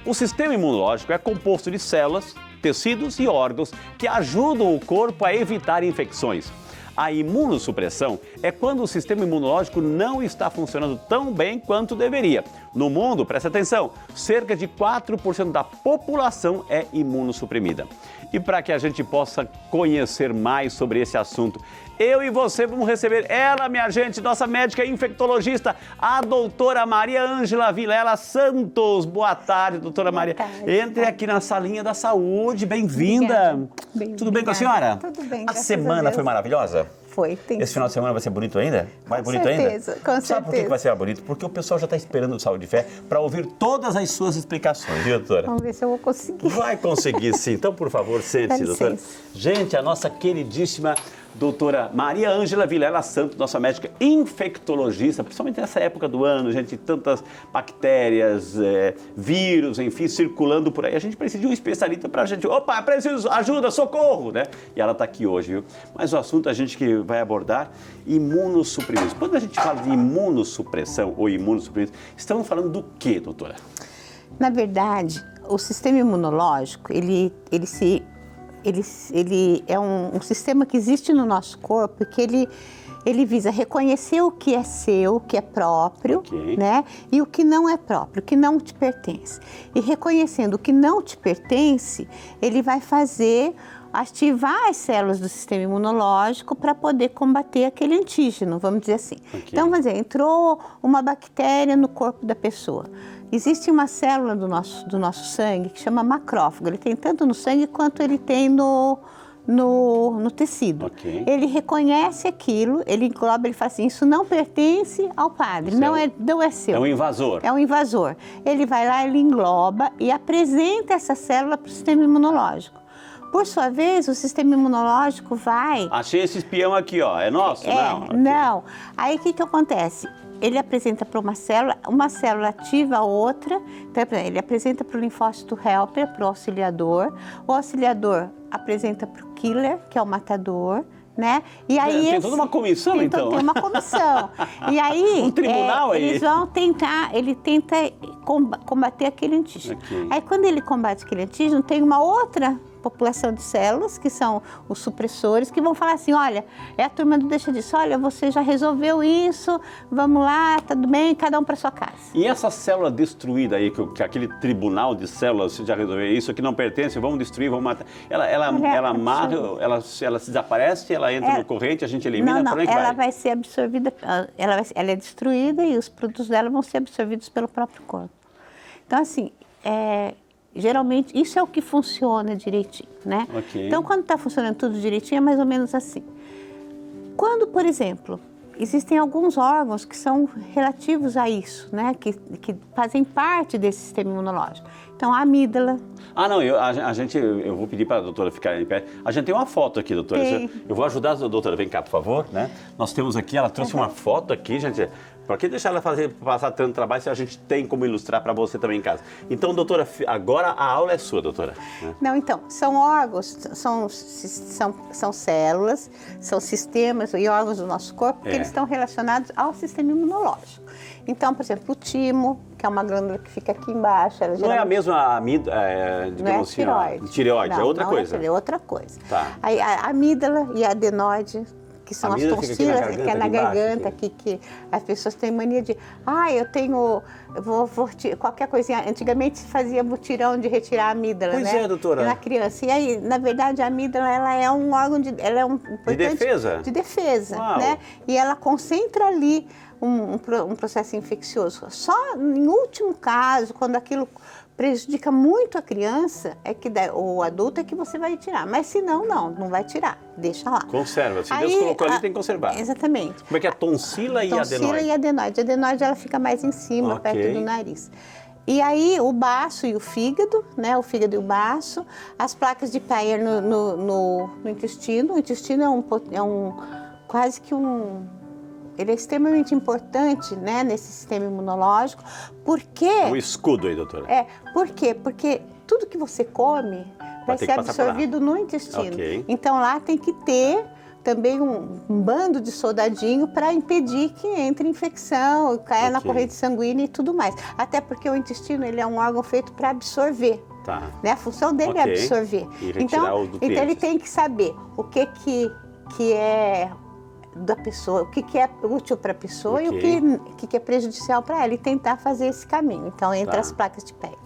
O sistema imunológico é composto de células, tecidos e órgãos que ajudam o corpo a evitar infecções. A imunossupressão é quando o sistema imunológico não está funcionando tão bem quanto deveria. No mundo, presta atenção, cerca de 4% da população é imunossuprimida. E para que a gente possa conhecer mais sobre esse assunto, eu e você vamos receber ela, minha gente, nossa médica infectologista, a doutora Maria Ângela Vilela Santos. Boa tarde, doutora Maria. Entre aqui na salinha da saúde, bem-vinda. Tudo bem com a senhora? Tudo bem, A semana foi maravilhosa? Foi. Esse final de semana vai ser bonito ainda? Mais bonito ainda? Com certeza. Sabe por que vai ser bonito? Porque o pessoal já está esperando o Saúde e Fé para ouvir todas as suas explicações, viu, doutora? Vamos ver se eu vou conseguir. Vai conseguir, sim. Então, por favor, sente-se, doutora. Gente, a nossa queridíssima doutora Maria Ângela Vilela Santos, nossa médica infectologista, principalmente nessa época do ano, gente, tantas bactérias, vírus, enfim, circulando por aí. A gente precisa de um especialista para a gente, opa, preciso, ajuda, socorro, né? E ela está aqui hoje, viu? Mas o assunto a gente que vai abordar, imunossuprimidos. Quando a gente fala de imunossupressão ou imunossuprimidos, estamos falando do quê, doutora? Na verdade, o sistema imunológico, ele é um sistema que existe no nosso corpo que ele visa reconhecer o que é seu, o que é próprio, Okay. né? E o que não é próprio, o que não te pertence. E reconhecendo o que não te pertence, ele vai ativar as células do sistema imunológico para poder combater aquele antígeno, vamos dizer assim. Okay. Então, vamos dizer, entrou uma bactéria no corpo da pessoa. Existe uma célula do nosso sangue que chama macrófago. Ele tem tanto no sangue quanto ele tem no tecido. Okay. Ele reconhece aquilo, ele engloba, ele fala assim, isso não pertence ao padre, não é seu. É um invasor. É um invasor. Ele vai lá, ele engloba e apresenta essa célula para o sistema imunológico. Por sua vez, o sistema imunológico vai... Achei esse espião aqui, ó. É nosso? Não. Okay. Não. Aí, o que acontece? Ele apresenta para uma célula ativa a outra. Então, ele apresenta para o linfócito helper, para o auxiliador apresenta para o killer, que é o matador, né? E aí tem toda uma comissão, então. Tem uma comissão. E aí, um tribunal aí. Eles vão ele tenta combater aquele antígeno. Okay. Aí, quando ele combate aquele antígeno, tem uma outra população de células, que são os supressores, que vão falar assim, olha, é a turma do deixa disso, olha, você já resolveu isso, vamos lá, tá tudo bem, cada um para sua casa. E essa célula destruída aí, que aquele tribunal de células já resolveu isso, que não pertence, vamos destruir, vamos matar, ela marra, ela se desaparece, ela entra no corrente, a gente elimina, não, por onde ela vai ser absorvida, ela é destruída e os produtos dela vão ser absorvidos pelo próprio corpo. Então, assim, geralmente, isso é o que funciona direitinho, né? Okay. Então, quando está funcionando tudo direitinho, é mais ou menos assim. Quando, por exemplo, existem alguns órgãos que são relativos a isso, né? Que fazem parte desse sistema imunológico. Então, a amígdala. Ah, não, eu vou pedir para a doutora ficar em pé. A gente tem uma foto aqui, doutora. Tem. Eu vou ajudar a doutora, vem cá, por favor, né? Nós temos aqui, ela trouxe uma foto aqui, gente. Por que deixar ela passar tanto trabalho se a gente tem como ilustrar para você também em casa? Então, doutora, agora a aula é sua, doutora. Não, então, são órgãos, são células, são sistemas e órgãos do nosso corpo que eles estão relacionados ao sistema imunológico. Então, por exemplo, o timo, que é uma glândula que fica aqui embaixo. Ela não é a mesma digamos assim, tireoide, é outra coisa? É outra coisa. Tá. Aí, a amígdala e a adenoide, que são as tonsilas, que é na garganta, que as pessoas têm mania de, qualquer coisinha. Antigamente se fazia mutirão de retirar a amígdala, pois né? É, doutora. Na criança. E aí, na verdade, a amígdala, ela é um órgão de defesa? De defesa, Uau. né? E ela concentra ali um processo infeccioso. Só em último caso, quando aquilo prejudica muito a criança, o adulto é que você vai tirar. Mas se não vai tirar. Deixa lá. Conserva. Se Deus colocou ali, tem que conservar. Exatamente. Como é que é a tonsila e a adenoide? Tonsila e adenoide. A adenoide, ela fica mais em cima, perto do nariz. E aí, o baço e o fígado, né? O fígado e o baço. As placas de Peyer no intestino. O intestino quase que ele é extremamente importante, né, nesse sistema imunológico, porque... Um escudo aí, doutora. Por quê? Porque tudo que você come vai ser absorvido no intestino. Okay. Então, lá tem que ter também um bando de soldadinho para impedir que entre infecção, caia na corrente sanguínea e tudo mais. Até porque o intestino ele é um órgão feito para absorver. Tá. Né? A função dele é absorver. Então ele tem que saber o que é da pessoa, o que é útil para a pessoa e o que é prejudicial para ela, e tentar fazer esse caminho. Então, entre as placas de pele.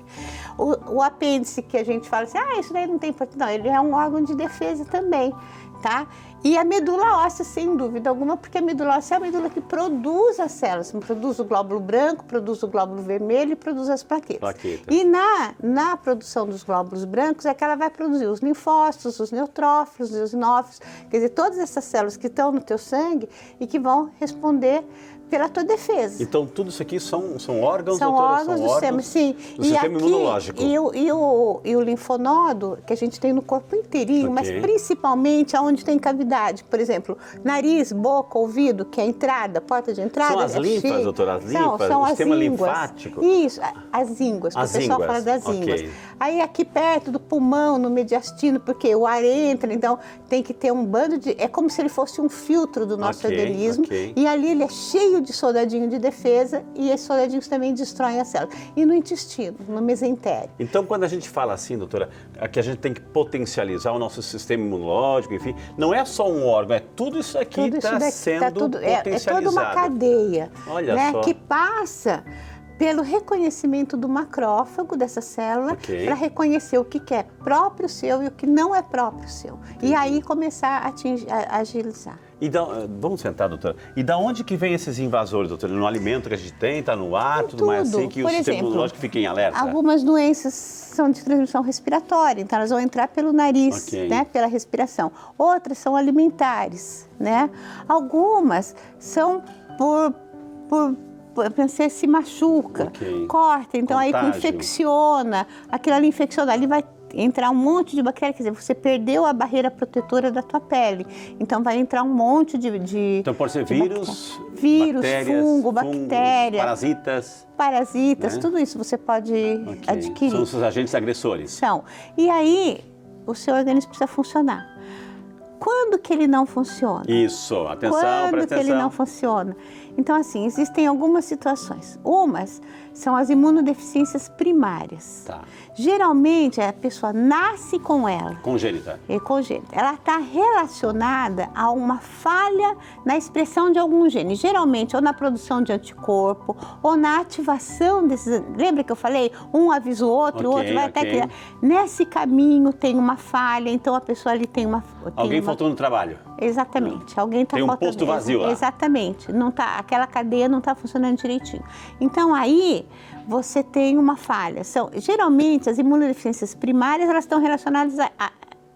O apêndice, que a gente fala assim, isso daí não tem importância. Não, ele é um órgão de defesa também, tá? E a medula óssea, sem dúvida alguma, porque a medula óssea é a medula que produz as células, produz o glóbulo branco, produz o glóbulo vermelho e produz as plaquetas. E na produção dos glóbulos brancos é que ela vai produzir os linfócitos, os neutrófilos, os eosinófilos, quer dizer, todas essas células que estão no teu sangue e que vão responder pela tua defesa. Então, tudo isso aqui são órgãos, são doutora? Órgãos do sistema, sim. Do sistema imunológico. E o linfonodo, que a gente tem no corpo inteirinho, mas principalmente onde tem cavidade. Por exemplo, nariz, boca, ouvido, que é a entrada, porta de entrada. São as linfas, doutora? As linfas? São o as sistema ínguas. Linfático? Isso, as ínguas, que o pessoal fala das ínguas. Aí aqui perto do pulmão, no mediastino, porque o ar entra, então tem que ter um bando de... É como se ele fosse um filtro do nosso organismo. E ali ele é cheio de soldadinho de defesa, e esses soldadinhos também destroem as células. E no intestino, no mesentério. Então, quando a gente fala assim, doutora, que a gente tem que potencializar o nosso sistema imunológico, enfim, não é só um órgão, é tudo isso aqui que está sendo potencializado. É toda uma cadeia, olha só, que passa pelo reconhecimento do macrófago dessa célula, para reconhecer o que é próprio seu e o que não é próprio seu. E aí começar a agilizar. Vamos sentar, doutora. E da onde que vem esses invasores, doutora? No alimento que a gente tem, está no ar, tudo mais assim, que o sistema imunológico fica em alerta? Algumas doenças são de transmissão respiratória, então elas vão entrar pelo nariz, né, pela respiração. Outras são alimentares, né? Algumas são você se machuca, corta, então aí infecciona, aquilo ali infecciona, ali vai entrar um monte de bactéria, quer dizer, você perdeu a barreira protetora da tua pele, então vai entrar um monte de então pode ser vírus, fungo, bactéria, parasitas, né? Tudo isso você pode adquirir. São os agentes agressores. São. E aí o seu organismo precisa funcionar. Quando que ele não funciona? Isso, atenção, presta atenção. Quando que ele não funciona? Então, assim, existem algumas situações. Umas são as imunodeficiências primárias. Tá. Geralmente, a pessoa nasce com ela. Congênita. É congênita. Ela está relacionada a uma falha na expressão de algum gene. Geralmente, ou na produção de anticorpo, ou na ativação desses... Lembra que eu falei? Um avisa o outro, o outro vai até criar. Nesse caminho tem uma falha, então a pessoa ali tem uma... Alguém faltou no trabalho. Exatamente. Alguém está faltando. Tem um posto vazio lá. Exatamente. Não tá, aquela cadeia não está funcionando direitinho. Então, aí, você tem uma falha. Geralmente, as imunodeficiências primárias, elas estão relacionadas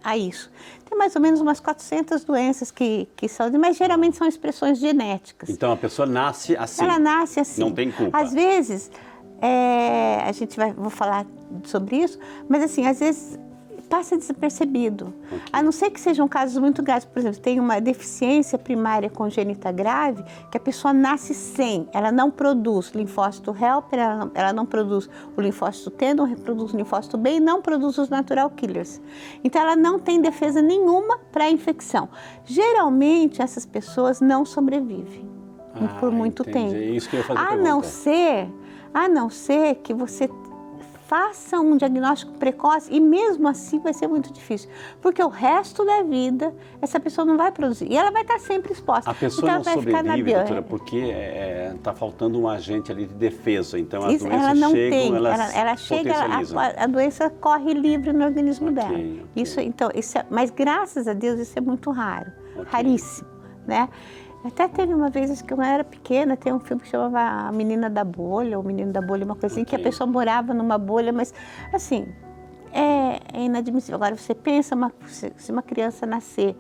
a isso. Tem mais ou menos umas 400 doenças que são, mas geralmente são expressões genéticas. Então, a pessoa nasce assim. Ela nasce assim. Não tem culpa. Às vezes, vou falar sobre isso, mas assim, às vezes passa despercebido. A não ser que sejam casos muito graves. Por exemplo, tem uma deficiência primária congênita grave que a pessoa nasce sem, ela não produz linfócito helper, ela não produz o linfócito T, não reproduz o linfócito B e não produz os natural killers. Então, ela não tem defesa nenhuma para a infecção. Geralmente, essas pessoas não sobrevivem por muito tempo. É isso que eu ia fazer a não ser que você faça um diagnóstico precoce, e mesmo assim vai ser muito difícil, porque o resto da vida essa pessoa não vai produzir e ela vai estar sempre exposta. A pessoa não sobrevive, doutora, porque está faltando um agente ali de defesa, então as doenças chegam, elas potencializam. A doença corre livre no organismo dela. Mas graças a Deus isso é muito raro, raríssimo, né? Até teve uma vez, acho que eu era pequena, tem um filme que chamava A Menina da Bolha, ou O Menino da Bolha, uma coisa assim, que a pessoa morava numa bolha, mas, assim, é inadmissível. Agora, você pensa, se uma criança nascer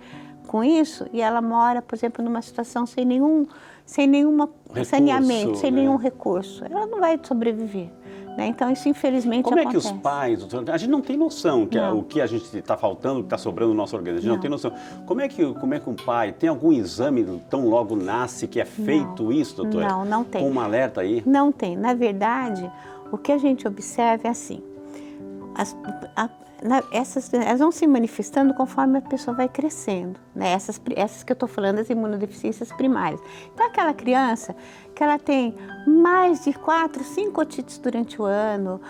com isso, e ela mora, por exemplo, numa situação sem nenhum saneamento, sem nenhum recurso, ela não vai sobreviver. Né? Então, isso infelizmente acontece. Como é que os pais, doutora, a gente não tem noção que o que a gente está faltando, o que está sobrando no nosso organismo, a gente não tem noção. Como é que um pai, tem algum exame tão logo nasce que é feito isso, doutora? Não tem. Com um alerta aí? Não tem. Na verdade, o que a gente observa é assim, elas vão se manifestando conforme a pessoa vai crescendo, né? Essas que eu estou falando, as imunodeficiências primárias. Então, aquela criança que ela tem mais de 4, 5 otites durante o ano,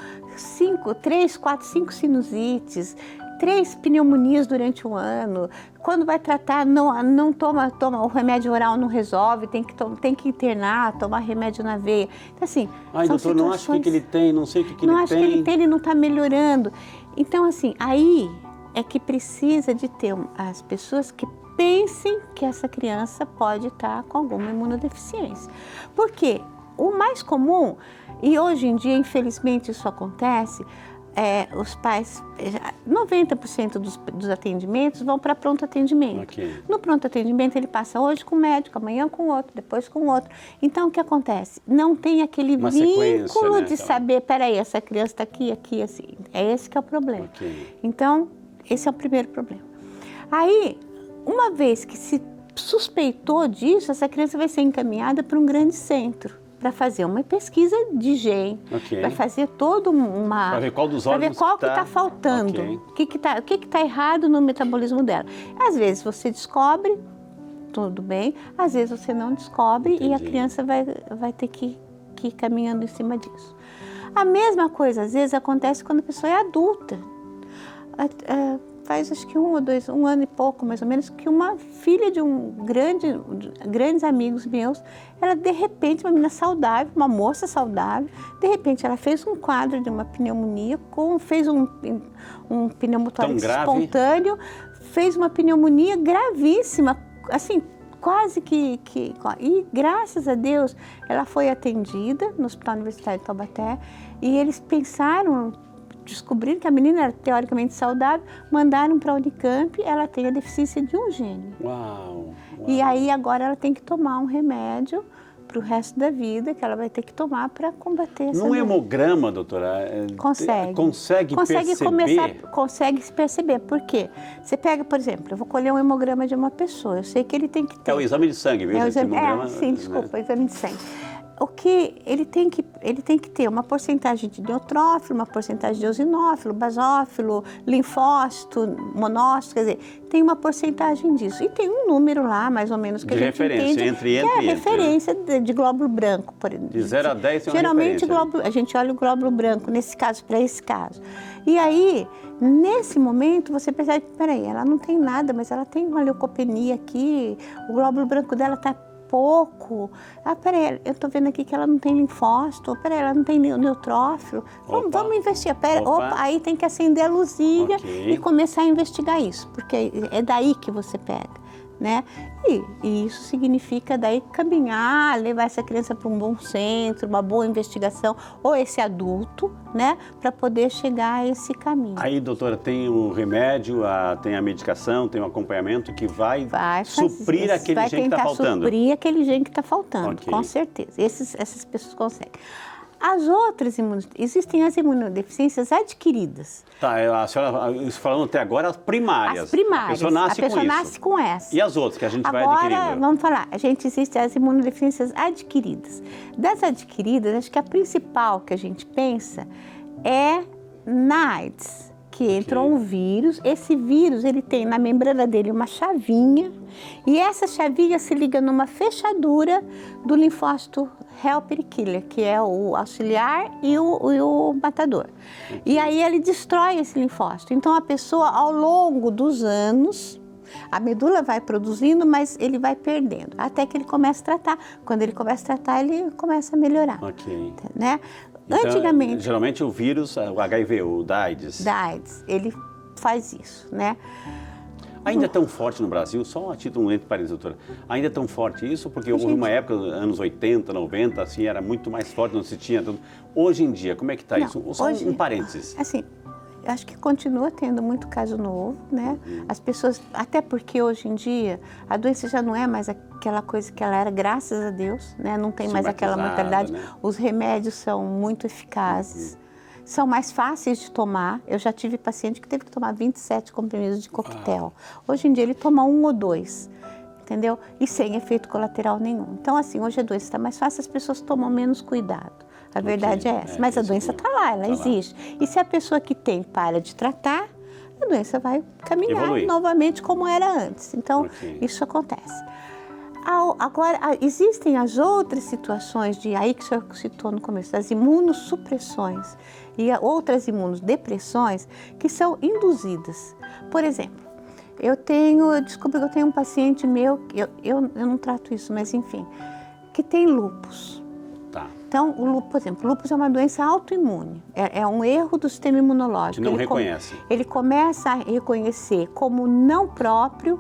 3, 4, 5 sinusites, 3 pneumonias durante o ano, quando vai tratar, não toma o remédio oral, não resolve, tem que internar, tomar remédio na veia. Então, assim, ai, doutor, não acho o que ele tem, não sei o que ele tem. Não acho que ele tem, ele não está melhorando. Então, assim, aí é que precisa de ter as pessoas que pensem que essa criança pode estar com alguma imunodeficiência. Porque o mais comum, e hoje em dia, infelizmente, isso acontece, os pais, 90% dos atendimentos vão para pronto atendimento. Okay. No pronto atendimento ele passa hoje com um médico, amanhã com outro, depois com outro. Então o que acontece? Não tem aquele vínculo, né, de saber, peraí, essa criança está aqui, aqui, assim. É esse que é o problema. Okay. Então, esse é o primeiro problema. Aí, uma vez que se suspeitou disso, essa criança vai ser encaminhada para um grande centro, para fazer uma pesquisa de gene, okay, para fazer toda uma... Para ver qual dos órgãos que está faltando, okay, o que está errado no metabolismo dela. Às vezes você descobre, tudo bem, às vezes você não descobre. Entendi. E a criança vai ter que ir caminhando em cima disso. A mesma coisa, às vezes, acontece quando a pessoa é adulta. Faz acho que 1 ou 2, 1 ano e pouco mais ou menos, que uma filha de grandes amigos meus, ela de repente, uma menina saudável, uma moça saudável, de repente ela fez um quadro de uma pneumonia, fez um pneumotórax espontâneo, fez uma pneumonia gravíssima, assim, quase que... E graças a Deus ela foi atendida no Hospital Universitário de Taubaté e eles descobriram que a menina era teoricamente saudável, mandaram para a Unicamp, ela tem a deficiência de um gene. Uau, uau. E aí agora ela tem que tomar um remédio para o resto da vida, que ela vai ter que tomar para combater essa doença. No hemograma, doutora, consegue perceber? Consegue se perceber. Por quê? Você pega, por exemplo, eu vou colher um hemograma de uma pessoa, eu sei que ele tem que ter... É o exame de sangue, viu? Sim, desculpa, o exame de sangue. O que ele tem que ter uma porcentagem de neutrófilo, uma porcentagem de eosinófilo, basófilo, linfócito, monócito, quer dizer, tem uma porcentagem disso. E tem um número lá, mais ou menos, que a gente entende, que é a referência de glóbulo branco, por exemplo. De 0 a 10 tem uma geralmente a gente olha o glóbulo branco nesse caso, para esse caso. E aí, nesse momento, você percebe que, peraí, ela não tem nada, mas ela tem uma leucopenia aqui, o glóbulo branco dela está pouco. Peraí, eu estou vendo aqui que ela não tem linfócito, peraí, ela não tem neutrófilo. Vamos investigar. Aí tem que acender a luzinha e começar a investigar isso, porque é daí que você pega, né? E isso significa daí caminhar, levar essa criança para um bom centro, uma boa investigação, ou esse adulto, né? Para poder chegar a esse caminho. Aí, doutora, tem o remédio, tem a medicação, tem o acompanhamento que vai suprir aquele gene que está faltando. Vai suprir aquele gene que está faltando, com certeza. Essas pessoas conseguem. As outras existem as imunodeficiências adquiridas. Tá, a senhora falando até agora as primárias. As primárias. A pessoa nasce com essa. E as outras que a gente vai adquirindo? Agora, vamos falar, existem as imunodeficiências adquiridas. Das adquiridas, acho que a principal que a gente pensa é na AIDS, que entrou um vírus. Esse vírus, ele tem na membrana dele uma chavinha, e essa chavinha se liga numa fechadura do linfócito helper killer, que é o auxiliar e o matador. E aí ele destrói esse linfócito. Então a pessoa, ao longo dos anos, a medula vai produzindo, mas ele vai perdendo, até que ele começa a tratar. Quando ele começa a tratar, ele começa a melhorar. Ok. Né? Então, antigamente... Geralmente o vírus, o HIV, o da AIDS. Da AIDS, ele faz isso, né? Ainda é tão forte no Brasil, só a título entre parênteses, doutora, ainda é tão forte isso? Porque houve uma época, anos 80, 90, assim, era muito mais forte, não se tinha tudo. Hoje em dia, como é que está isso? Só um parênteses. Assim, eu acho que continua tendo muito caso novo, né? As pessoas, até porque hoje em dia a doença já não é mais aquela coisa que ela era, graças a Deus, né? Não tem mais aquela mortalidade. Né? Os remédios são muito eficazes. São mais fáceis de tomar. Eu já tive paciente que teve que tomar 27 comprimidos de coquetel. Hoje em dia ele toma 1 ou 2, entendeu? E sem efeito colateral nenhum. Então, assim, hoje a doença está mais fácil, as pessoas tomam menos cuidado. A verdade é essa. Mas a doença está lá, ela existe. E se a pessoa que tem para de tratar, a doença vai caminhar novamente como era antes. Então, isso acontece. Agora, existem as outras situações aí que o senhor citou no começo, das imunossupressões e outras imunodepressões que são induzidas. Por exemplo, desculpa que eu tenho um paciente meu, eu não trato isso, mas enfim, que tem lúpus. Tá. Então, por exemplo, o lúpus é uma doença autoimune, é um erro do sistema imunológico. Que não reconhece. Ele começa a reconhecer como não próprio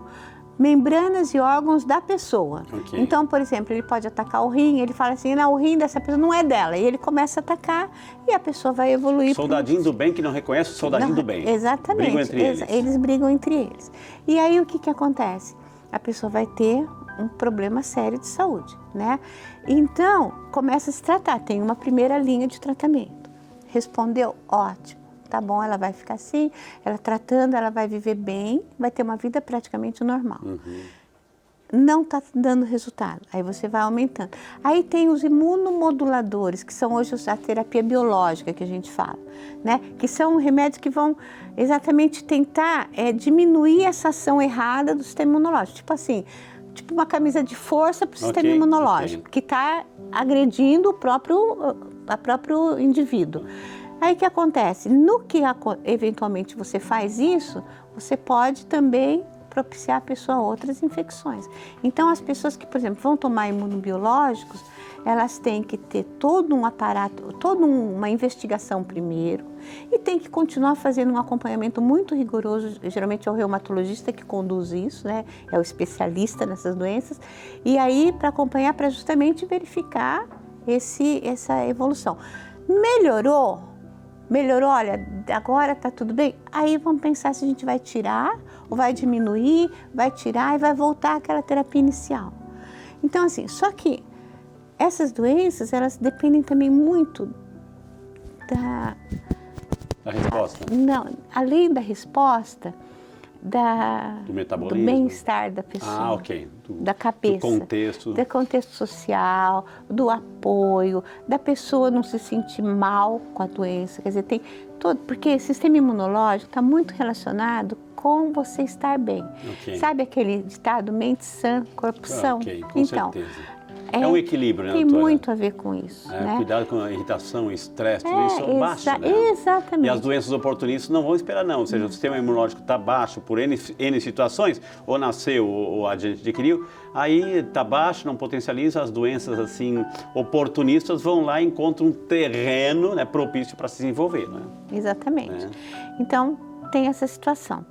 membranas e órgãos da pessoa. Então, por exemplo, ele pode atacar o rim, ele fala assim, não, o rim dessa pessoa não é dela. E ele começa a atacar e a pessoa vai evoluir. Soldadinho do bem que não reconhece o soldadinho do bem. Exatamente. Brigam entre eles. Eles brigam entre eles. E aí o que acontece? A pessoa vai ter um problema sério de saúde, né? Então, começa a se tratar. Tem uma primeira linha de tratamento. Respondeu? Ótimo. Tá bom, ela vai ficar assim, ela tratando, ela vai viver bem, vai ter uma vida praticamente normal. Não está dando resultado, aí você vai aumentando. Aí tem os imunomoduladores, que são hoje a terapia biológica que a gente fala, né? Que são remédios que vão exatamente tentar diminuir essa ação errada do sistema imunológico. Tipo assim, tipo uma camisa de força para o sistema imunológico, que está agredindo o próprio indivíduo. Aí o que acontece? No que eventualmente você faz isso, você pode também propiciar a pessoa a outras infecções. Então, as pessoas que, por exemplo, vão tomar imunobiológicos, elas têm que ter todo um aparato, toda uma investigação primeiro e tem que continuar fazendo um acompanhamento muito rigoroso. Geralmente é o reumatologista que conduz isso, né? É o especialista nessas doenças. E aí, para acompanhar, para justamente verificar essa evolução. Melhorou, olha, agora está tudo bem, aí vamos pensar se a gente vai tirar ou vai diminuir, vai tirar e vai voltar àquela terapia inicial. Então, assim, só que essas doenças, elas dependem também muito da resposta? Não, além da resposta, do metabolismo, do bem-estar da pessoa, da cabeça, do contexto social, do apoio, da pessoa não se sentir mal com a doença, quer dizer, tem todo, porque o sistema imunológico está muito relacionado com você estar bem. Sabe aquele ditado, mente sã, corpo são? Com certeza. É um equilíbrio, né, tem doutora? muito a ver com isso, né? Cuidado com a irritação, estresse, tudo isso baixa, né? Exatamente. E as doenças oportunistas não vão esperar, não. Ou seja, o sistema imunológico está baixo por N situações, ou nasceu, ou a gente adquiriu, aí está baixo, não potencializa, as doenças, assim, oportunistas vão lá e encontram um terreno, né, propício para se desenvolver, né? Exatamente. Então, tem essa situação.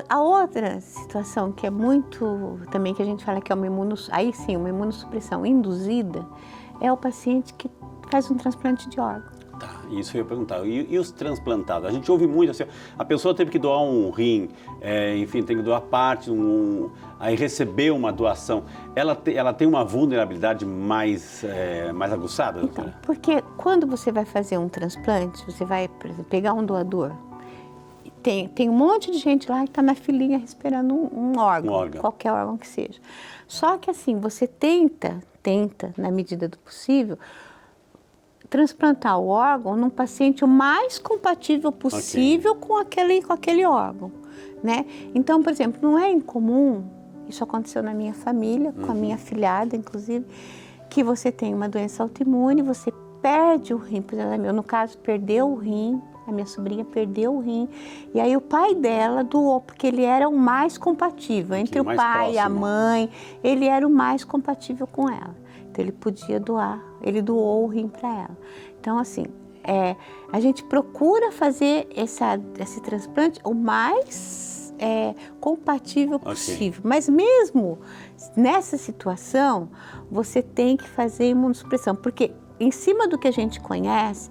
A outra situação que é muito, também que a gente fala que é uma imunossupressão induzida, é o paciente que faz um transplante de órgão. Tá, isso eu ia perguntar. E os transplantados? A gente ouve muito assim, a pessoa teve que doar um rim, enfim, tem que doar parte, aí recebeu uma doação. Ela tem uma vulnerabilidade mais aguçada? Então, porque quando você vai fazer um transplante, você vai, por exemplo, pegar um doador, tem um monte de gente lá que está na filinha esperando um órgão, qualquer órgão que seja. Só que assim, você tenta, na medida do possível, transplantar o órgão num paciente o mais compatível possível com aquele órgão, né? Então, por exemplo, não é incomum, isso aconteceu na minha família, com a minha afilhada, inclusive, que você tem uma doença autoimune, você perde o rim, por exemplo, no caso, perdeu o rim, a minha sobrinha perdeu o rim, e aí o pai dela doou, porque ele era o mais compatível, entre o pai e a mãe, ele era o mais compatível com ela. Então ele podia doar, ele doou o rim para ela. Então assim, a gente procura fazer esse transplante o mais compatível possível. Mas mesmo nessa situação, você tem que fazer imunossupressão, porque em cima do que a gente conhece,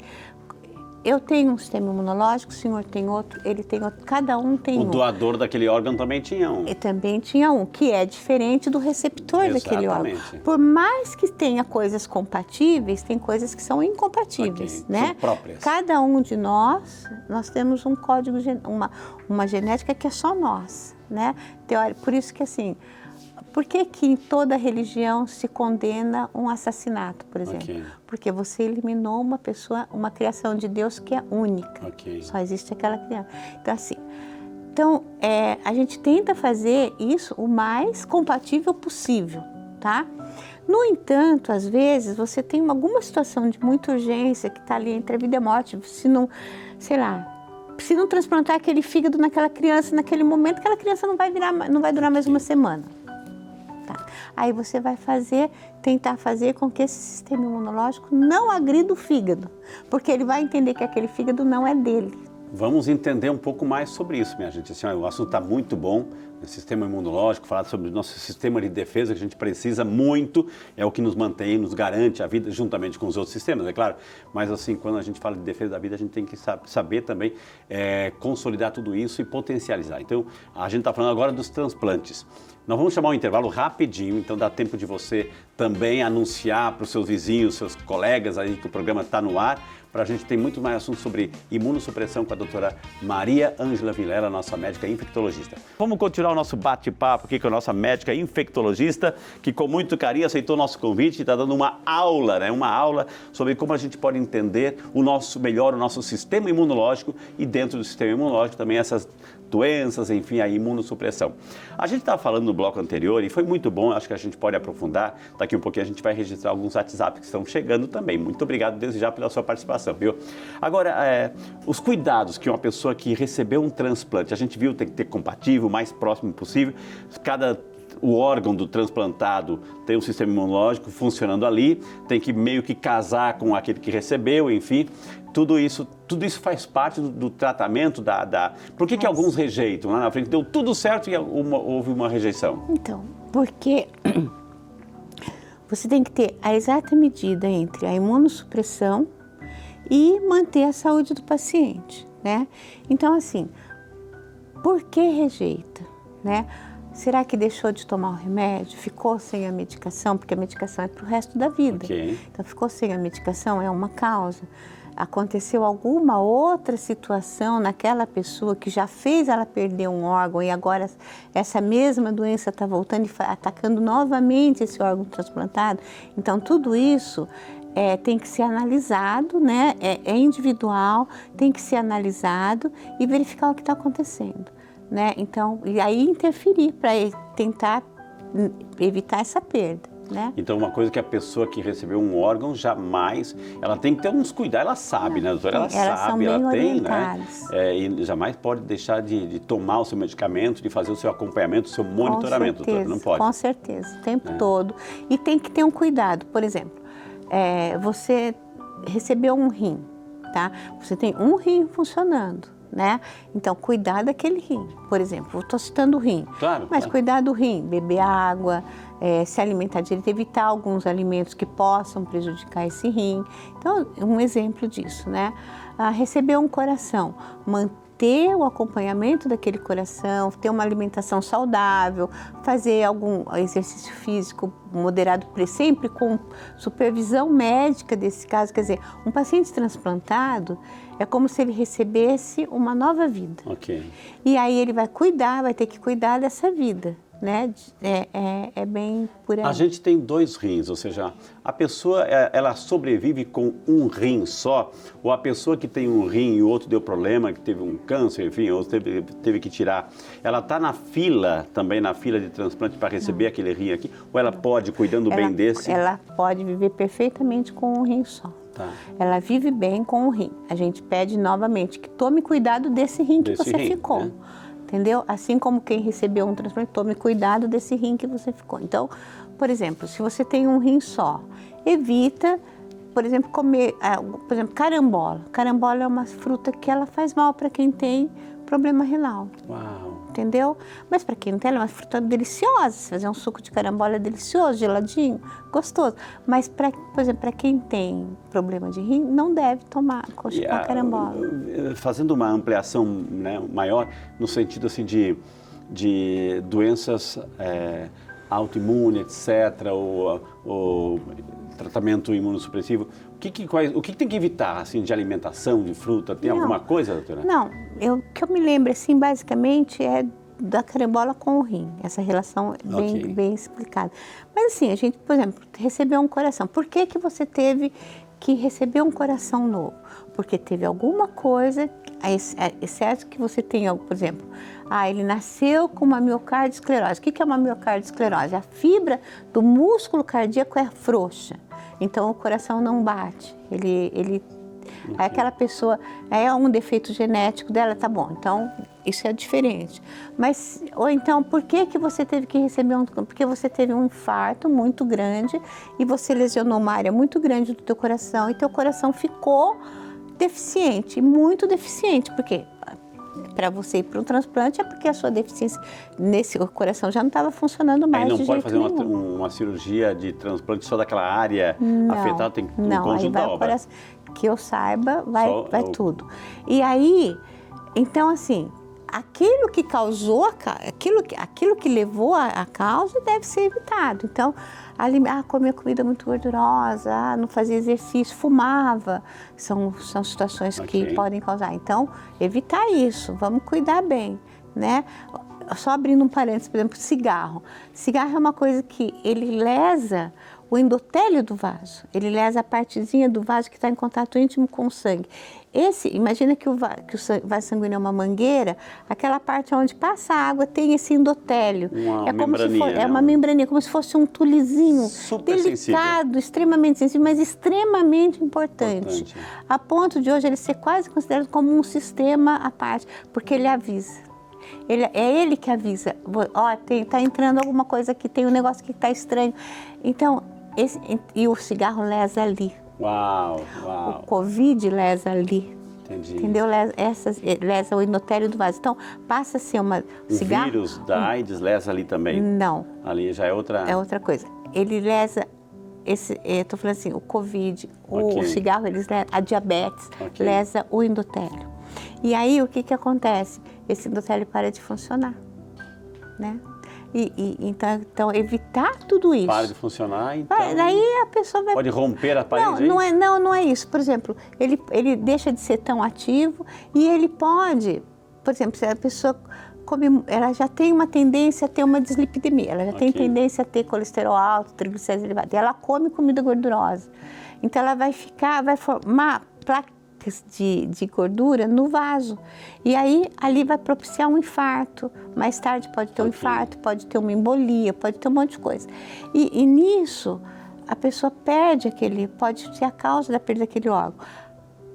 eu tenho um sistema imunológico, o senhor tem outro, ele tem outro, cada um tem um. O doador daquele órgão também tinha um. E também tinha um, que é diferente do receptor daquele órgão. Por mais que tenha coisas compatíveis, tem coisas que são incompatíveis, né? São próprias. Cada um de nós temos um código, uma genética que é só nós, né? Por isso que assim, por que que em toda religião se condena um assassinato, por exemplo? Okay. Porque você eliminou uma pessoa, uma criação de Deus que é única. Okay. Só existe aquela criança. Então, assim, a gente tenta fazer isso o mais compatível possível, tá? No entanto, às vezes, você tem alguma situação de muita urgência que está ali entre a vida e a morte, se não, sei lá, se não transplantar aquele fígado naquela criança, naquele momento, aquela criança não vai durar mais uma semana. Tá? Aí você vai tentar fazer com que esse sistema imunológico não agrida o fígado, porque ele vai entender que aquele fígado não é dele. Vamos entender um pouco mais sobre isso, minha gente. Assim, o assunto está muito bom, o sistema imunológico, falar sobre o nosso sistema de defesa, que a gente precisa muito, é o que nos mantém, nos garante a vida, juntamente com os outros sistemas, é claro. Mas assim, quando a gente fala de defesa da vida, a gente tem que saber também consolidar tudo isso e potencializar. Então, a gente está falando agora dos transplantes. Nós vamos chamar um intervalo rapidinho, então dá tempo de você também anunciar para os seus vizinhos, seus colegas aí que o programa está no ar, para a gente ter muito mais assuntos sobre imunossupressão com a doutora Maria Ângela Vilela, nossa médica infectologista. Vamos continuar o nosso bate-papo aqui com a nossa médica infectologista, que com muito carinho aceitou o nosso convite e está dando uma aula, né? Uma aula sobre como a gente pode entender o nosso sistema imunológico e dentro do sistema imunológico também essas doenças, enfim, a imunossupressão. A gente estava falando no bloco anterior e foi muito bom, acho que a gente pode aprofundar. Daqui um pouquinho a gente vai registrar alguns WhatsApp que estão chegando também. Muito obrigado desde já pela sua participação, viu? Agora, os cuidados que uma pessoa que recebeu um transplante, a gente viu, tem que ter compatível, o mais próximo possível. O órgão do transplantado tem um sistema imunológico funcionando ali, tem que meio que casar com aquele que recebeu, enfim. Tudo isso faz parte do tratamento Por que alguns rejeitam? Lá na frente deu tudo certo e houve uma rejeição? Então, porque você tem que ter a exata medida entre a imunossupressão e manter a saúde do paciente, né? Então, assim, por que rejeita, né? Será que deixou de tomar o remédio? Ficou sem a medicação? Porque a medicação é para o resto da vida. Okay. Então, ficou sem a medicação é uma causa. Aconteceu alguma outra situação naquela pessoa que já fez ela perder um órgão e agora essa mesma doença está voltando e atacando novamente esse órgão transplantado? Então, tudo isso tem que ser analisado, né? É individual, tem que ser analisado e verificar o que está acontecendo. Né? Então, e aí interferir para tentar evitar essa perda, né? Então, uma coisa que a pessoa que recebeu um órgão jamais, ela tem que ter uns cuidados, ela sabe, né, doutora? Ela sabe, ela tem, né? E jamais pode deixar de tomar o seu medicamento, de fazer o seu acompanhamento, o seu monitoramento, doutora, não pode. Com certeza, o tempo todo. E tem que ter um cuidado, por exemplo, você recebeu um rim, tá? Você tem um rim funcionando. Né? Então, cuidar daquele rim. Por exemplo, estou citando o rim, claro, mas cuidar do rim, beber água, se alimentar direito, evitar alguns alimentos que possam prejudicar esse rim. Então, um exemplo disso, né? Receber um coração, manter o acompanhamento daquele coração, ter uma alimentação saudável, fazer algum exercício físico moderado, sempre com supervisão médica desse caso. Quer dizer, um paciente transplantado é como se ele recebesse uma nova vida. Okay. E aí ele vai ter que cuidar dessa vida, né? É bem por aí. A gente tem 2 rins, ou seja, a pessoa, ela sobrevive com um rim só, ou a pessoa que tem um rim e o outro deu problema, que teve um câncer, enfim, ou teve que tirar, ela está também na fila de transplante para receber aquele rim aqui, ou ela pode, cuidando bem desse? Ela pode viver perfeitamente com um rim só. Tá. Ela vive bem com o rim. A gente pede novamente que tome cuidado desse rim que você ficou. Né? Entendeu? Assim como quem recebeu um transplante, tome cuidado desse rim que você ficou. Então, por exemplo, se você tem um rim só, evita, por exemplo, comer, carambola. Carambola é uma fruta que ela faz mal para quem tem problema renal. Uau! Entendeu? Mas para quem não tem, ela é uma fruta deliciosa. Se fazer um suco de carambola é delicioso, geladinho, gostoso. Mas, por exemplo, para quem tem problema de rim, não deve tomar carambola. Fazendo uma ampliação, né, maior, no sentido assim de doenças autoimunes, etc., ou tratamento imunossupressivo, o que tem que evitar, assim, de alimentação, de fruta? Tem alguma coisa, doutora? Não, que eu me lembro, assim, basicamente, da carambola com o rim. Essa relação é bem explicada. Mas assim, a gente, por exemplo, recebeu um coração. Por que você teve que receber um coração novo? Porque teve alguma coisa, exceto que você tenha, por exemplo, ele nasceu com uma miocardioesclerose. O que é uma miocardioesclerose? A fibra do músculo cardíaco é frouxa, então o coração não bate. Aí aquela pessoa, é um defeito genético dela, tá bom, então isso é diferente. Mas, ou então, por que você teve que receber porque você teve um infarto muito grande e você lesionou uma área muito grande do teu coração e teu coração ficou deficiente, muito deficiente, porque para você ir para um transplante é porque a sua deficiência nesse coração já não estava funcionando mais. Aí não de pode jeito fazer nenhum. uma cirurgia de transplante só daquela área afetada, tem que não, aí vai o coração, que eu saiba, vai tudo. E aí, então assim, aquilo que causou, aquilo que levou a causa deve ser evitado. Então, comia comida muito gordurosa, não fazia exercício, fumava, são situações que podem causar. Então, evitar isso, vamos cuidar bem, né? Só abrindo um parênteses, por exemplo, cigarro. Cigarro é uma coisa que ele lesa o endotélio do vaso, ele lesa a partezinha do vaso que está em contato íntimo com o sangue. Imagina que o vaso sanguíneo é uma mangueira, aquela parte onde passa a água tem esse endotélio. É uma membraninha, como se fosse um tulizinho delicado, sensível. Extremamente sensível, mas extremamente importante. A ponto de hoje ele ser quase considerado como um sistema à parte, porque ele avisa. É ele que avisa, está entrando alguma coisa aqui, tem um negócio que está estranho. Então, e o cigarro lesa ali. Uau. O Covid lesa ali. Entendi. Entendeu? Lesa o endotélio do vaso. Então, passa a ser uma cigarro... O vírus da AIDS lesa ali também? Não. Ali já é outra... É outra coisa. Ele lesa... Estou falando assim, o Covid, o cigarro, a diabetes, lesa o endotélio. E aí, o que acontece? Esse endotélio para de funcionar, né? Então, evitar tudo isso. Para de funcionar, então... Daí a pessoa vai... Pode romper a parede? Não é isso. Por exemplo, ele deixa de ser tão ativo e ele pode... Por exemplo, se a pessoa ela já tem uma tendência a ter uma dislipidemia, ela já tem tendência a ter colesterol alto, triglicéridos elevados, e ela come comida gordurosa. Então, ela vai formar placas de gordura no vaso. E aí, ali vai propiciar um infarto. Mais tarde pode ter um infarto, pode ter uma embolia, pode ter um monte de coisa. E nisso, a pessoa pode ser a causa da perda daquele órgão.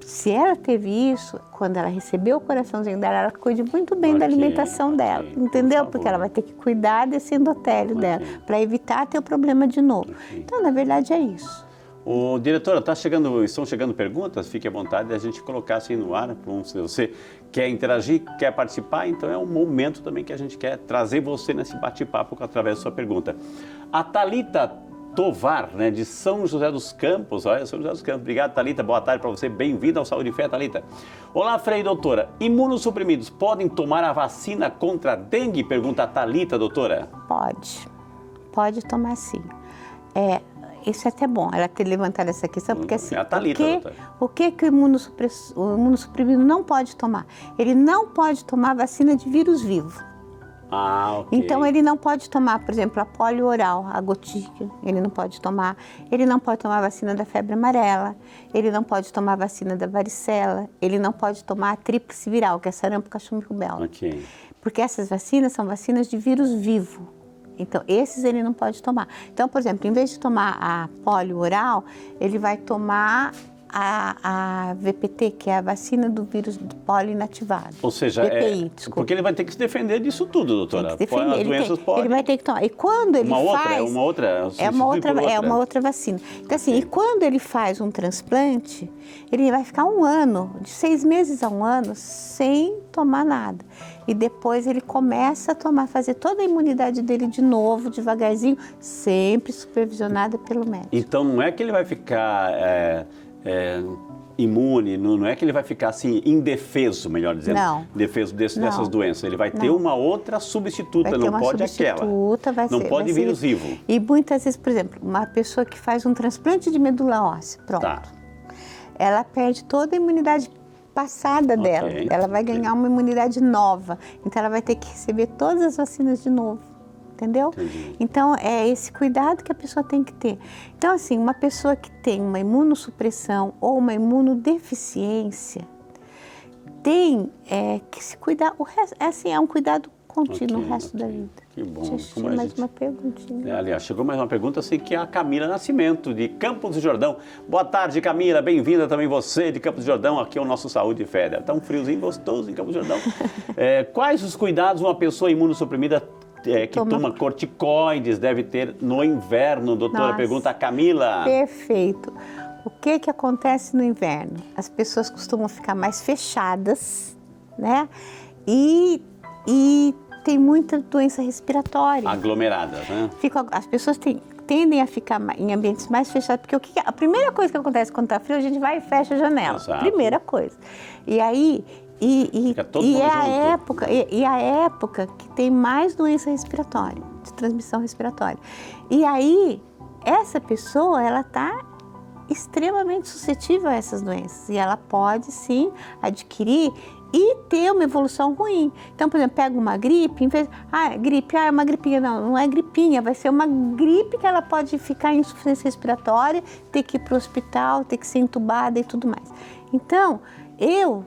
Se ela teve isso, quando ela recebeu o coraçãozinho dela, ela cuide muito bem da alimentação dela, entendeu? Porque ela vai ter que cuidar desse endotélio dela, para evitar ter o problema de novo. Então, na verdade, é isso. Diretora, estão chegando perguntas? Fique à vontade de a gente colocar assim no ar. Se você quer interagir, quer participar, então é um momento também que a gente quer trazer você nesse bate-papo através da sua pergunta. A Thalita Tovar, né, de São José dos Campos. Olha, São José dos Campos. Obrigado, Thalita. Boa tarde para você. Bem-vinda ao Saúde e Fé, Thalita. Olá, Frei, doutora. Imunossuprimidos podem tomar a vacina contra a dengue? Pergunta a Thalita, doutora. Pode tomar sim. Isso é até bom, ela ter levantado essa questão, porque assim, o que o imunossuprimido não pode tomar? Ele não pode tomar vacina de vírus vivo. Então, ele não pode tomar, por exemplo, a polio oral, a gotícula, ele não pode tomar. Ele não pode tomar a vacina da febre amarela, ele não pode tomar a vacina da varicela, ele não pode tomar a tríplice viral, que é sarampo, cachumba e rubéola. Porque essas vacinas são vacinas de vírus vivo. Então, esses ele não pode tomar. Então, por exemplo, em vez de tomar a polio oral, ele vai tomar a VPT, que é a vacina do vírus do polio inativado. Ou seja, VPI, porque ele vai ter que se defender disso tudo, doutora. Tem que se defender. Ele vai ter que tomar. E quando ele faz... É uma outra vacina. Então, assim, e quando ele faz um transplante, ele vai ficar um ano, de 6 meses a 1 ano, sem tomar nada. E depois ele começa a fazer toda a imunidade dele de novo, devagarzinho, sempre supervisionada pelo médico. Então, não é que ele vai ficar imune, não é que ele vai ficar assim, indefeso, melhor dizendo. Não. Indefeso dessas doenças. Ele vai ter uma outra substituta, não pode aquela. Não pode vírus vivo. E muitas vezes, por exemplo, uma pessoa que faz um transplante de medula óssea, pronto. Ela perde toda a imunidade passada dela. Ela vai ganhar uma imunidade nova. Então, ela vai ter que receber todas as vacinas de novo. Entendeu? Entendi. Então, é esse cuidado que a pessoa tem que ter. Então, assim, uma pessoa que tem uma imunossupressão ou uma imunodeficiência tem que se cuidar. O resto, assim, é um cuidado contínuo o resto da vida. Que bom. Tinha mais uma perguntinha. Aliás, chegou mais uma pergunta, assim, que é a Camila Nascimento, de Campos do Jordão. Boa tarde, Camila. Bem-vinda também você, de Campos do Jordão, aqui ao nosso Saúde Fera. Tá um friozinho gostoso em Campos do Jordão. Quais os cuidados uma pessoa imunossuprimida que toma corticoides deve ter no inverno, doutora? Nossa, pergunta a Camila. Perfeito. O que acontece no inverno? As pessoas costumam ficar mais fechadas, né? E tem muita doença respiratória. Aglomeradas, né? As pessoas tendem a ficar em ambientes mais fechados, porque a primeira coisa que acontece quando está frio, a gente vai e fecha a janela. Exato. Primeira coisa. E aí... é a época que tem mais doença respiratória, de transmissão respiratória. E aí, essa pessoa, ela está extremamente suscetível a essas doenças. E ela pode, sim, adquirir e ter uma evolução ruim. Então, por exemplo, pega uma gripe, em vez gripe, é uma gripinha. Não é gripinha, vai ser uma gripe que ela pode ficar em insuficiência respiratória, ter que ir para o hospital, ter que ser entubada e tudo mais. Então, eu,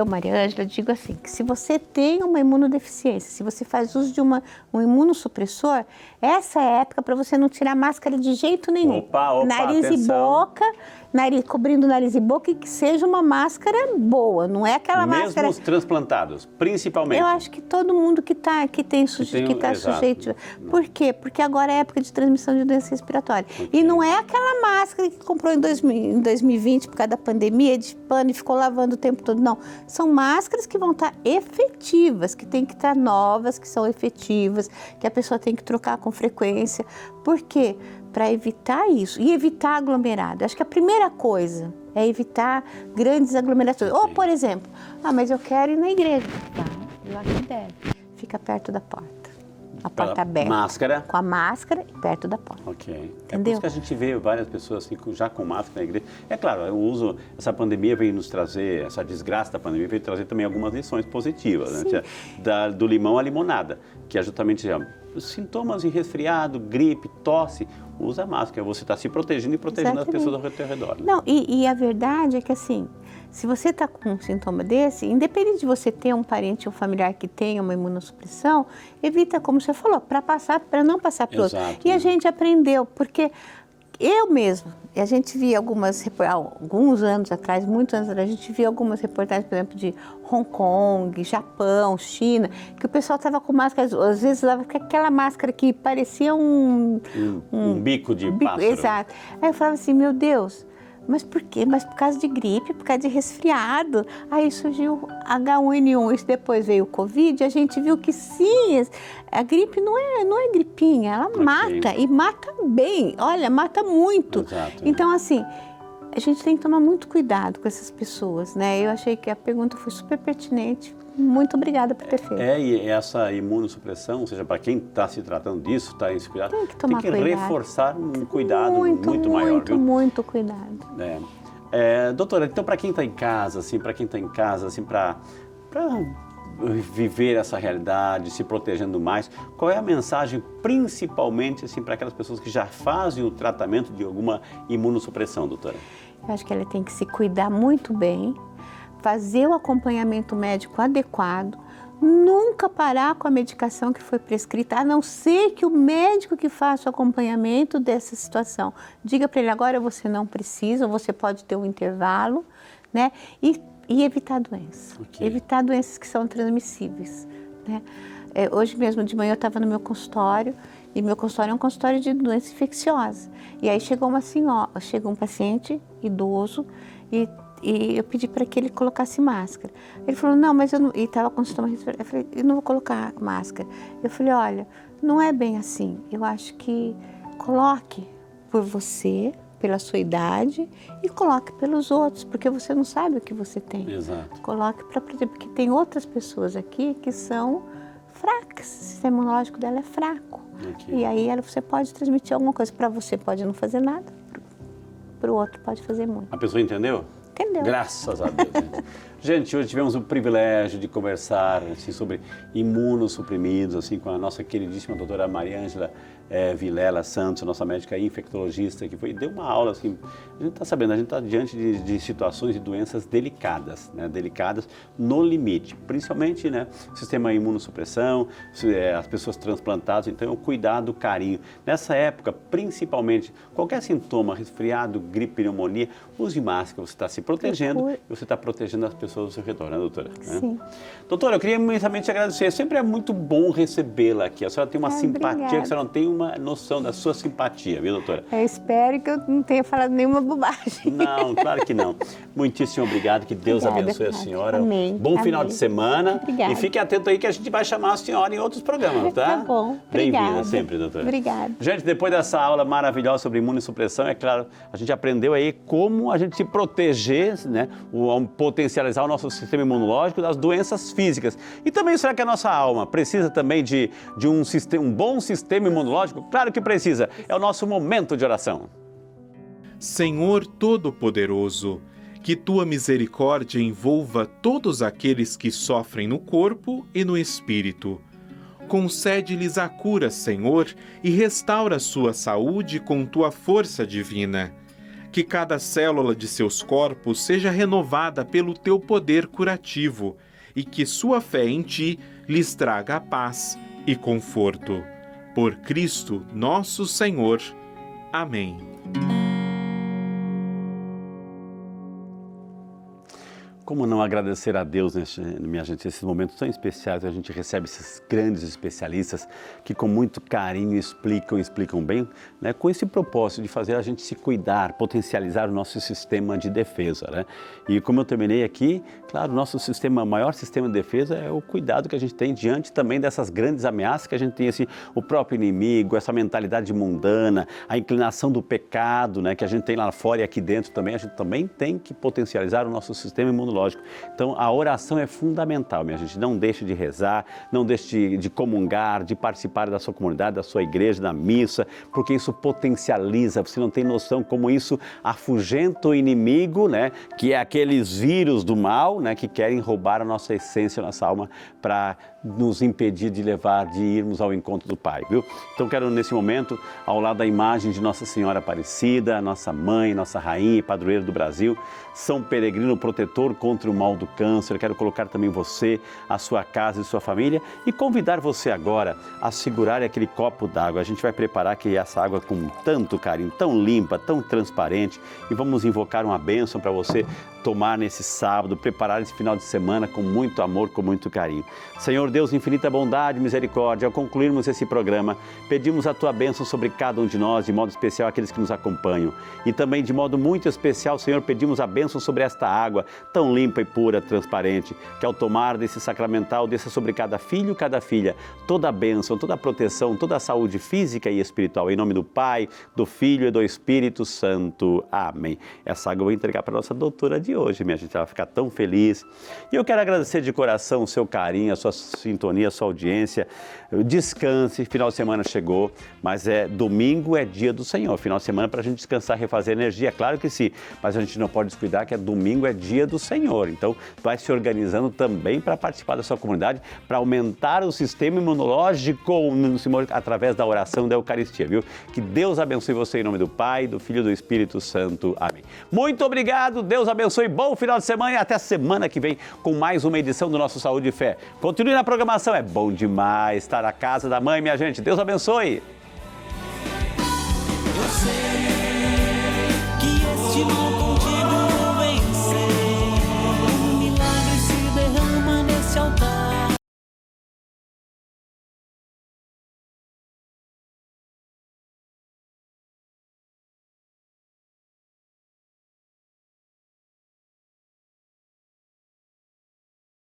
Maria Ângela, digo assim, que se você tem uma imunodeficiência, se você faz uso de um imunossupressor, essa é a época para você não tirar máscara de jeito nenhum. Opa, nariz atenção. E boca, cobrindo nariz e boca, e que seja uma máscara boa, não é aquela máscara... Mesmo os transplantados, principalmente. Eu acho que todo mundo que está sujeito... Por quê? Porque agora é época de transmissão de doença respiratória. E não é aquela máscara que comprou em 2020 por causa da pandemia, de pano e ficou lavando o tempo todo, não. São máscaras que vão estar efetivas, que tem que estar novas, que são efetivas, que a pessoa tem que trocar com frequência. Por quê? Para evitar isso e evitar aglomerado. Acho que a primeira coisa é evitar grandes aglomerações. Ou, por exemplo, mas eu quero ir na igreja. Vai, lá que deve. Fica perto da porta. A porta aberta. Máscara. Com a máscara e perto da porta. Ok. Entendeu? É por isso que a gente vê várias pessoas assim, já com máscara na igreja. É claro, essa pandemia veio nos trazer, essa desgraça da pandemia veio trazer também algumas lições positivas, né? Do limão à limonada, que é justamente os sintomas de resfriado, gripe, tosse, usa máscara. Você está se protegendo e protegendo Exatamente. As pessoas ao teu redor. Né? Não, e a verdade é que assim, se você está com um sintoma desse, independente de você ter um parente ou familiar que tenha uma imunossupressão, evita, como você falou, para não passar para o outro. E a gente aprendeu, porque eu mesmo, a gente via alguns anos atrás, muitos anos atrás, a gente via algumas reportagens, por exemplo, de Hong Kong, Japão, China, que o pessoal estava com máscara, às vezes usava aquela máscara que parecia um bico de pássaro. Exato. Aí eu falava assim, meu Deus, mas por quê? Mas por causa de gripe, por causa de resfriado. Aí surgiu H1N1, isso depois veio o Covid, a gente viu que sim, a gripe não é gripinha, ela mata, e mata bem, olha, mata muito. Exato. Então, assim, a gente tem que tomar muito cuidado com essas pessoas, né? Eu achei que a pergunta foi super pertinente. Muito obrigada por ter feito. E essa imunossupressão, ou seja, para quem está se tratando disso, está em cuidado, tem que reforçar um cuidado muito maior. Muito cuidado. Doutora, então para quem está em casa, para viver essa realidade, se protegendo mais, qual é a mensagem principalmente assim, para aquelas pessoas que já fazem o tratamento de alguma imunossupressão, doutora? Eu acho que ela tem que se cuidar muito bem, fazer o acompanhamento médico adequado, nunca parar com a medicação que foi prescrita, a não ser que o médico que faça o acompanhamento dessa situação diga para ele, agora você não precisa, ou você pode ter um intervalo, né? E evitar doenças. Evitar doenças que são transmissíveis, né? Hoje mesmo de manhã eu estava no meu consultório, e meu consultório é um consultório de doença infecciosa. E aí chegou um paciente idoso e eu pedi para que ele colocasse máscara. Ele falou, não, mas eu não... E estava com sintoma respiratório. Eu falei, eu não vou colocar máscara. Eu falei, olha, não é bem assim. Eu acho que coloque por você, pela sua idade, e coloque pelos outros, porque você não sabe o que você tem. Exato. Coloque para proteger, porque tem outras pessoas aqui que são fracas. O sistema imunológico dela é fraco. E aí você pode transmitir alguma coisa. Para você pode não fazer nada, para o outro pode fazer muito. A pessoa entendeu? Entendeu. Graças a Deus. Gente, hoje tivemos o privilégio de conversar assim, sobre imunossuprimidos, assim, com a nossa queridíssima doutora Maria Ângela Vilela Santos, nossa médica infectologista, que deu uma aula, assim, a gente está sabendo, a gente está diante de situações de doenças delicadas, né, delicadas no limite, principalmente, né, sistema imunossupressão, as pessoas transplantadas, então o cuidado, o carinho. Nessa época, principalmente, qualquer sintoma, resfriado, gripe, pneumonia, use máscara, você está se protegendo e você está protegendo as pessoas ao seu redor, né, doutora? Sim. Doutora, eu queria imensamente agradecer, sempre é muito bom recebê-la aqui, a senhora tem uma simpatia, obrigada. que a senhora não tem uma noção da sua simpatia, viu, doutora? Eu espero que eu não tenha falado nenhuma bobagem. Não, claro que não. Muitíssimo obrigado, que Deus abençoe a senhora. Amém. Bom final de semana. Obrigada. E fique atento aí que a gente vai chamar a senhora em outros programas, tá? Tá bom. Bem-vinda sempre, doutora. Obrigada. Gente, depois dessa aula maravilhosa sobre imunossupressão, é claro, a gente aprendeu aí como a gente se proteger, né? Potencializar o nosso sistema imunológico das doenças físicas. E também, será que a nossa alma precisa também de um bom sistema imunológico? Claro que precisa. É o nosso momento de oração. Senhor Todo-Poderoso, que tua misericórdia envolva todos aqueles que sofrem no corpo e no espírito. Concede-lhes a cura, Senhor, e restaura sua saúde com tua força divina. Que cada célula de seus corpos seja renovada pelo teu poder curativo e que sua fé em ti lhes traga a paz e conforto. Por Cristo nosso Senhor. Amém. Como não agradecer a Deus, minha gente, nesses momentos tão especiais, a gente recebe esses grandes especialistas que com muito carinho explicam bem, né, com esse propósito de fazer a gente se cuidar, potencializar o nosso sistema de defesa, né? E como eu terminei aqui, claro, o maior sistema de defesa é o cuidado que a gente tem diante também dessas grandes ameaças que a gente tem, assim, o próprio inimigo, essa mentalidade mundana, a inclinação do pecado, né, que a gente tem lá fora e aqui dentro também, a gente também tem que potencializar o nosso sistema imunológico. Então, a oração é fundamental, minha gente. Não deixe de rezar, não deixe de comungar, de participar da sua comunidade, da sua igreja, da missa, porque isso potencializa. Você não tem noção como isso afugenta o inimigo, né? Que é aqueles vírus do mal, né? Que querem roubar a nossa essência, a nossa alma, para nos impedir de irmos ao encontro do Pai, viu? Então, quero nesse momento, ao lado da imagem de Nossa Senhora Aparecida, nossa mãe, nossa rainha e padroeira do Brasil, São Peregrino protetor contra o mal do câncer, eu quero colocar também você, a sua casa e sua família e convidar você agora a segurar aquele copo d'água. A gente vai preparar aqui essa água com tanto carinho, tão limpa, tão transparente, e vamos invocar uma bênção para você tomar nesse sábado, preparar esse final de semana com muito amor, com muito carinho. Senhor Deus, infinita bondade e misericórdia, ao concluirmos esse programa, pedimos a tua bênção sobre cada um de nós, de modo especial aqueles que nos acompanham. E também de modo muito especial, Senhor, pedimos a bênção sobre esta água tão limpa e pura, transparente, que ao tomar desse sacramental, desça sobre cada filho e cada filha toda a bênção, toda a proteção, toda a saúde física e espiritual. Em nome do Pai, do Filho e do Espírito Santo. Amém. Essa água eu vou entregar para a nossa doutora de hoje, minha gente, ela vai ficar tão feliz. E eu quero agradecer de coração o seu carinho, a sua sintonia, a sua audiência. Descanse, final de semana chegou, mas domingo é dia do Senhor, final de semana para a gente descansar, refazer energia, claro que sim, mas a gente não pode descuidar que domingo é dia do Senhor, então vai se organizando também para participar da sua comunidade, para aumentar o sistema imunológico através da oração da Eucaristia, viu? Que Deus abençoe você em nome do Pai, do Filho e do Espírito Santo. Amém. Muito obrigado, Deus abençoe, bom final de semana e até semana que vem com mais uma edição do nosso Saúde e Fé. Continue na programação, é bom demais estar na casa da mãe, minha gente. Deus abençoe.